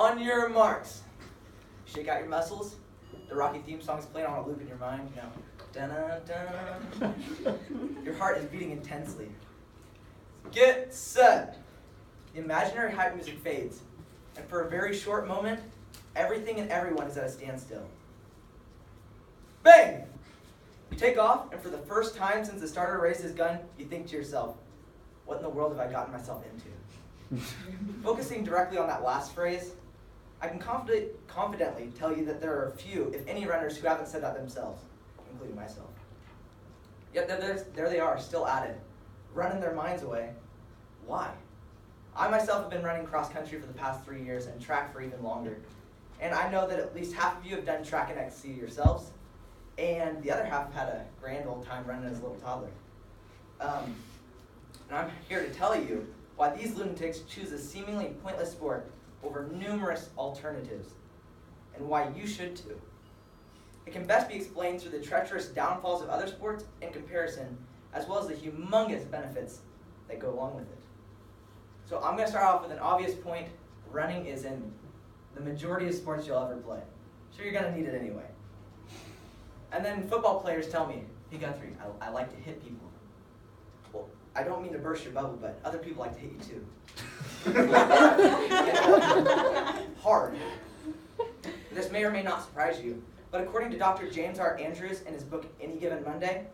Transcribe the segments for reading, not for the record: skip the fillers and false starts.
On your marks. Shake out your muscles. The Rocky theme song is playing on a loop in your mind. You know, dun-dun-dun. Your heart is beating intensely. Get set. The imaginary hype music fades, and for a very short moment, everything and everyone is at a standstill. Bang! You take off, and for the first time since the starter raised his gun, you think to yourself, what in the world have I gotten myself into? Focusing directly on that last phrase, I can confidently tell you that there are few, if any, runners who haven't said that themselves, including myself. Yet there they are, still at it, running their minds away. Why? I myself have been running cross-country for the past 3 years and track for even longer. And I know that at least half of you have done track and XC yourselves, and the other half have had a grand old time running as a little toddler. And I'm here to tell you why these lunatics choose a seemingly pointless sport over numerous alternatives, and why you should too. It can best be explained through the treacherous downfalls of other sports in comparison, as well as the humongous benefits that go along with it. So I'm going to start off with an obvious point. Running is in the majority of sports you'll ever play. Sure, you're going to need it anyway. And then football players tell me, hey Guthrie, I like to hit people. Well, I don't mean to burst your bubble, but other people like to hit you too. Hard. This may or may not surprise you, but according to Dr. James R. Andrews in his book Any Given Monday,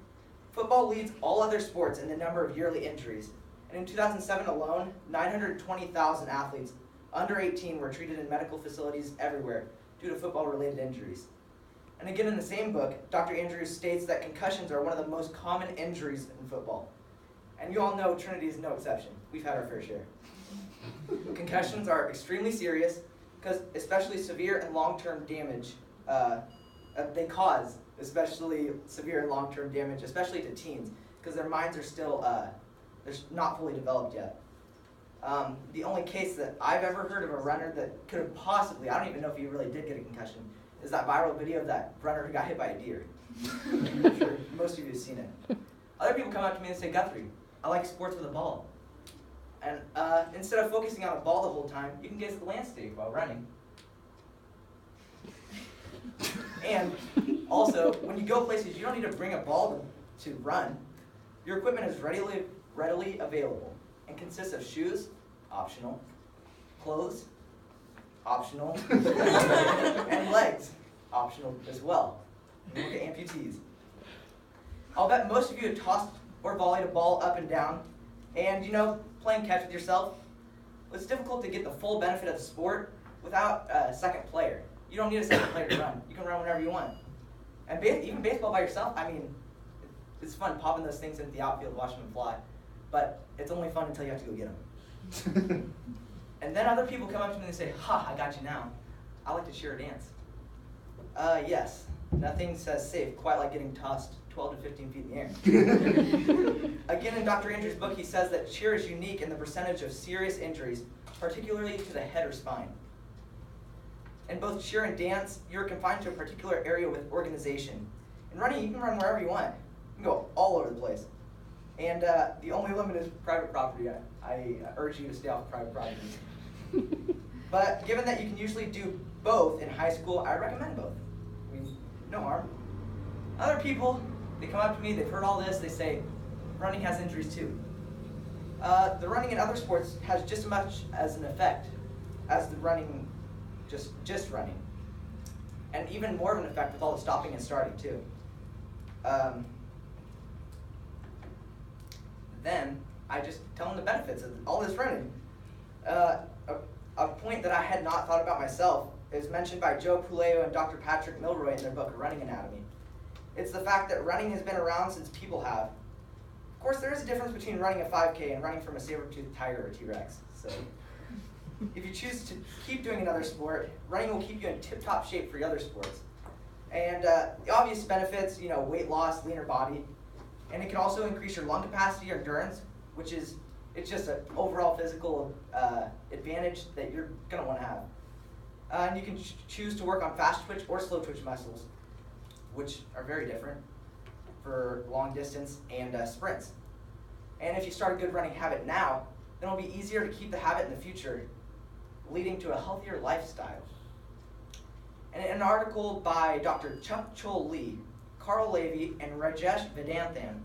football leads all other sports in the number of yearly injuries. And in 2007 alone, 920,000 athletes under 18 were treated in medical facilities everywhere due to football-related injuries. And again in the same book, Dr. Andrews states that concussions are one of the most common injuries in football. And you all know Trinity is no exception. We've had our fair share. Concussions are extremely serious because especially severe and long-term damage, they cause especially severe and long-term damage, especially to teens, because their minds are still they're not fully developed yet. The only case that I've ever heard of a runner that could have possibly, I don't even know if he really did get a concussion, is that viral video of that runner who got hit by a deer. I'm sure most of you have seen it. Other people come up to me and say, Guthrie, I like sports with a ball. And instead of focusing on a ball the whole time, you can gaze at the landscape while running. And also, when you go places, you don't need to bring a ball to run. Your equipment is readily available and consists of shoes, optional, clothes, optional, and legs, optional as well. Look at amputees. I'll bet most of you have tossed or volleyed a ball up and down, and playing catch with yourself, it's difficult to get the full benefit of the sport without a second player. You don't need a second player to run. You can run whenever you want. And even baseball by yourself, it's fun popping those things into the outfield, watching them fly. But it's only fun until you have to go get them. And then other people come up to me and they say, ha, I got you now. I like to cheer or dance. Yes, nothing says safe quite like getting tossed 12 to 15 feet in the air. Again, in Dr. Andrews' book, he says that cheer is unique in the percentage of serious injuries, particularly to the head or spine. In both cheer and dance, you're confined to a particular area with organization. In running, you can run wherever you want. You can go all over the place. And the only limit is private property. I urge you to stay off private property. But given that you can usually do both in high school, I recommend both. No harm. Other people, they come up to me, they've heard all this, they say, running has injuries too. The running in other sports has just as much as an effect as the running, just running. And even more of an effect with all the stopping and starting too. Then I just tell them the benefits of all this running. A point that I had not thought about myself is mentioned by Joe Puleo and Dr. Patrick Milroy in their book, Running Anatomy. It's the fact that running has been around since people have. Of course, there is a difference between running a 5K and running from a saber-toothed tiger or T-Rex. So if you choose to keep doing another sport, running will keep you in tip-top shape for the other sports. And the obvious benefits, weight loss, leaner body. And it can also increase your lung capacity or endurance, which is, it's just an overall physical advantage that you're going to want to have. And you can choose to work on fast twitch or slow twitch muscles, which are very different for long distance and sprints. And if you start a good running habit now, then it'll be easier to keep the habit in the future leading to a healthier lifestyle. And in an article by Dr. Chuck Chol Lee, Carl Levy, and Rajesh Vedanthan,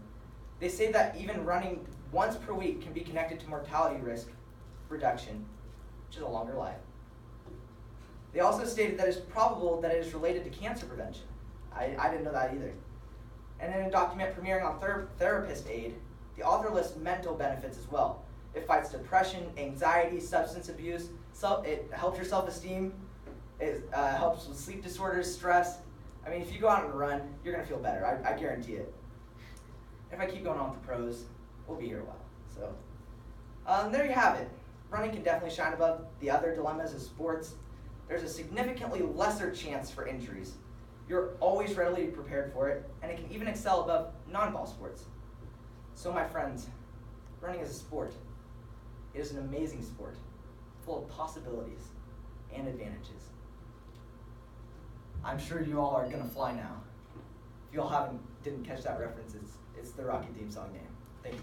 they say that even running once per week can be connected to mortality risk reduction, which is a longer life. They also stated that it's probable that it is related to cancer prevention. I didn't know that either. And in a document premiering on Therapist Aid, the author lists mental benefits as well. It fights depression, anxiety, substance abuse. It helps your self-esteem. It helps with sleep disorders, stress. I mean, if you go out and run, you're going to feel better. I guarantee it. If I keep going on with the pros, we'll be here a while. So, there you have it. Running can definitely shine above the other dilemmas of sports. There's a significantly lesser chance for injuries. You're always readily prepared for it, and it can even excel above non-ball sports. So my friends, running is a sport. It is an amazing sport, full of possibilities and advantages. I'm sure you all are gonna fly now. If you all didn't catch that reference, it's the Rocky theme song name. Thank you.